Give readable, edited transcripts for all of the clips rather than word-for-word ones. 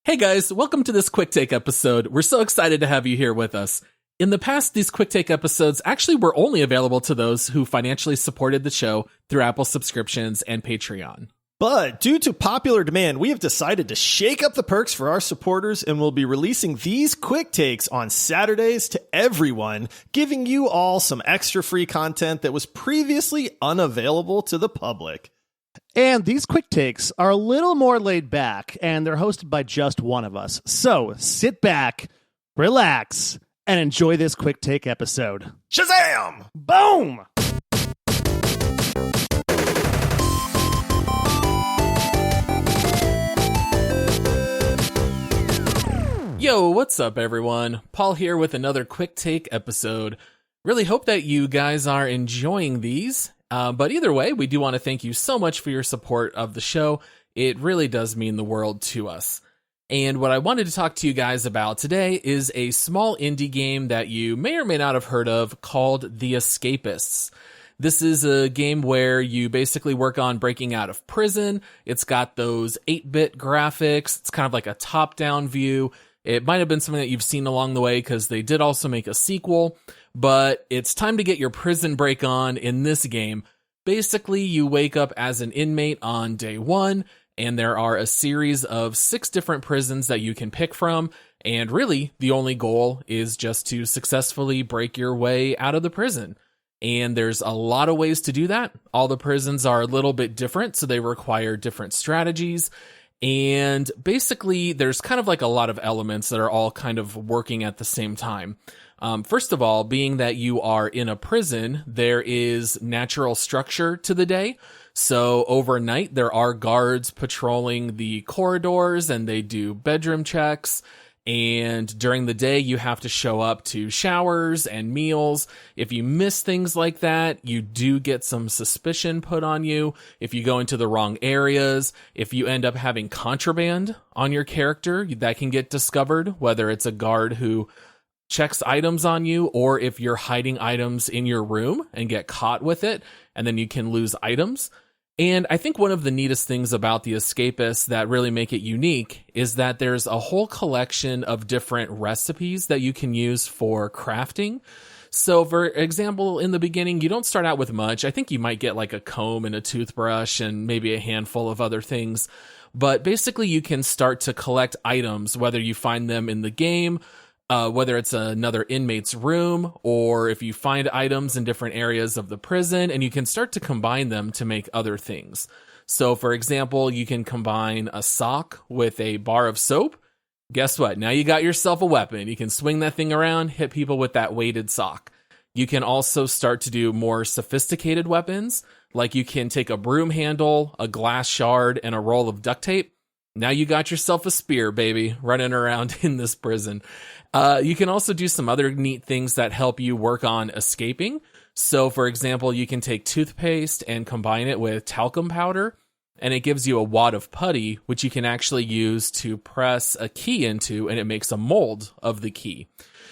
Hey guys, welcome to this quick take episode. We're so excited to have you here with us. In the past, these quick take episodes actually were only available to those who financially supported the show through Apple subscriptions and Patreon. But due to popular demand, we have decided to shake up the perks for our supporters and will be releasing these quick takes on Saturdays to everyone, giving you all some extra free content that was previously unavailable to the public. And these quick takes are a little more laid back, and they're hosted by just one of us. So sit back, relax, and enjoy this quick take episode. Shazam! Boom! Yo, what's up everyone? Paul here with another quick take episode. Really hope that you guys are enjoying these. But either way, we do want to thank you so much for your support of the show. It really does mean the world to us. And what I wanted to talk to you guys about today is a small indie game that you may or may not have heard of called The Escapists. This is a game where you basically work on breaking out of prison. It's got those 8-bit graphics. It's kind of like a top-down view. It might have been something that you've seen along the way because they did also make a sequel. But it's time to get your prison break on in this game. Basically, you wake up as an inmate on day one, and there are a series of 6 different prisons that you can pick from. And really, the only goal is just to successfully break your way out of the prison. And there's a lot of ways to do that. All the prisons are a little bit different, so they require different strategies. And basically, there's kind of like a lot of elements that are all kind of working at the same time. First of all, being that you are in a prison, there is natural structure to the day. So overnight, there are guards patrolling the corridors and they do bedroom checks. And during the day, you have to show up to showers and meals. If you miss things like that, you do get some suspicion put on you. If you go into the wrong areas, if you end up having contraband on your character, that can get discovered, whether it's a guard who checks items on you, or if you're hiding items in your room and get caught with it, and then you can lose items. And I think one of the neatest things about the Escapists that really make it unique is that there's a whole collection of different recipes that you can use for crafting. So for example, in the beginning, you don't start out with much. I think you might get like a comb and a toothbrush and maybe a handful of other things. But basically you can start to collect items, whether you find them in the game, whether it's another inmate's room, or if you find items in different areas of the prison, and you can start to combine them to make other things. So for example, you can combine a sock with a bar of soap. Guess what? Now you got yourself a weapon. You can swing that thing around, hit people with that weighted sock. You can also start to do more sophisticated weapons, like you can take a broom handle, a glass shard, and a roll of duct tape. Now you got yourself a spear, baby, running around in this prison. You can also do some other neat things that help you work on escaping. So, for example, you can take toothpaste and combine it with talcum powder, and it gives you a wad of putty, which you can actually use to press a key into, and it makes a mold of the key.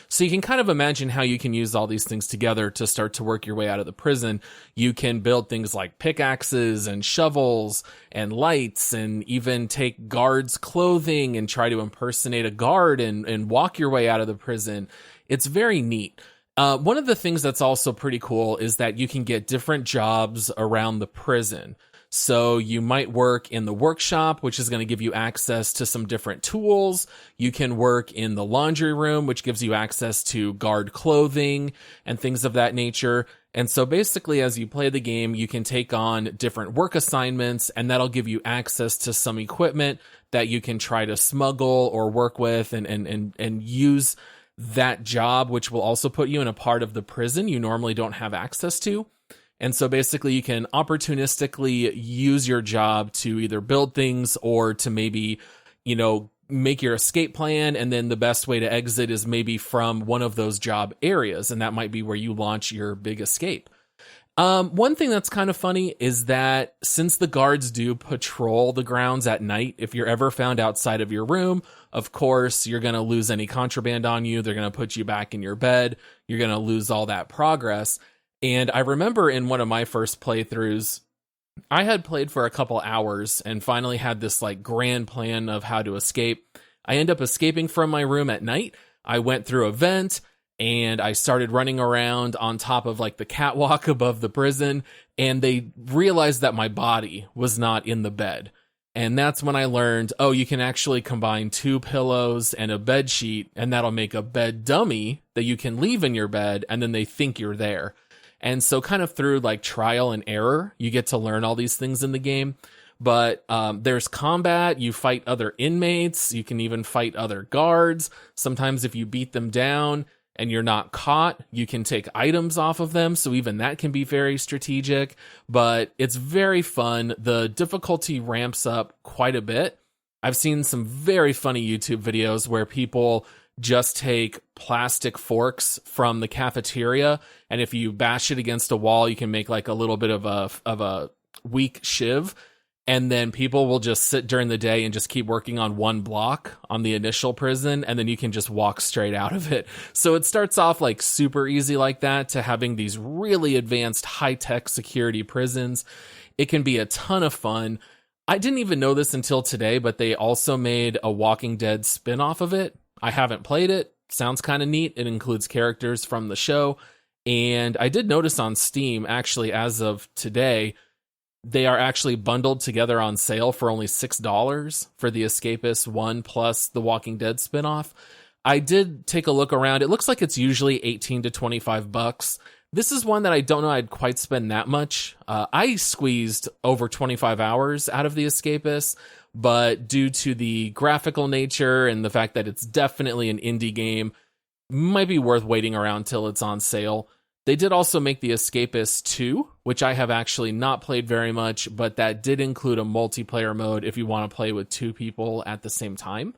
So you can kind of imagine how you can use all these things together to start to work your way out of the prison. You can build things like pickaxes and shovels and lights, and even take guards' clothing and try to impersonate a guard and walk your way out of the prison. It's very neat. One of the things that's also pretty cool is that you can get different jobs around the prison. So you might work in the workshop, which is going to give you access to some different tools. You can work in the laundry room, which gives you access to guard clothing and things of that nature. And so basically, as you play the game, you can take on different work assignments, and that'll give you access to some equipment that you can try to smuggle or work with and use that job, which will also put you in a part of the prison you normally don't have access to. And so basically you can opportunistically use your job to either build things or to maybe, make your escape plan. And then the best way to exit is maybe from one of those job areas. And that might be where you launch your big escape. One thing that's kind of funny is that since the guards do patrol the grounds at night, if you're ever found outside of your room, of course, you're going to lose any contraband on you. They're going to put you back in your bed. You're going to lose all that progress. And I remember in one of my first playthroughs, I had played for a couple hours and finally had this like grand plan of how to escape. I end up escaping from my room at night. I went through a vent and I started running around on top of like the catwalk above the prison, and they realized that my body was not in the bed. And that's when I learned, oh, you can actually combine 2 pillows and a bed sheet, and that'll make a bed dummy that you can leave in your bed, and then they think you're there. And so kind of through like trial and error, you get to learn all these things in the game. But there's combat, you fight other inmates, you can even fight other guards. Sometimes if you beat them down and you're not caught, you can take items off of them, so even that can be very strategic, but it's very fun. The difficulty ramps up quite a bit. I've seen some very funny YouTube videos where people just take plastic forks from the cafeteria, and if you bash it against a wall, you can make like a little bit of a weak shiv. And then people will just sit during the day and just keep working on one block on the initial prison, and then you can just walk straight out of it. So it starts off like super easy like that to having these really advanced high-tech security prisons. It can be a ton of fun. I didn't even know this until today, but they also made a Walking Dead spin-off of it. I haven't played it. Sounds kind of neat. It includes characters from the show. And I did notice on Steam, actually, as of today, they are actually bundled together on sale for only $6 for the Escapist 1 plus the Walking Dead spinoff. I did take a look around. It looks like it's usually $18 to $25. This is one that I don't know I'd quite spend that much. I squeezed over 25 hours out of the Escapist, but due to the graphical nature and the fact that it's definitely an indie game, might be worth waiting around till it's on sale. They did also make the Escapist 2, which I have actually not played very much, but that did include a multiplayer mode if you want to play with 2 people at the same time.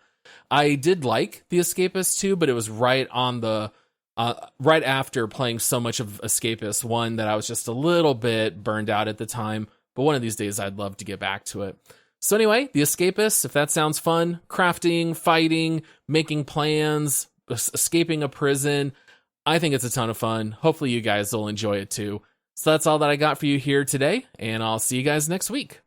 I did like the Escapist 2, but it was right on the right after playing so much of Escapist 1 that I was just a little bit burned out at the time. But one of these days, I'd love to get back to it. So anyway, the Escapist, if that sounds fun, crafting, fighting, making plans, escaping a prison, I think it's a ton of fun. Hopefully you guys will enjoy it too. So that's all that I got for you here today, and I'll see you guys next week.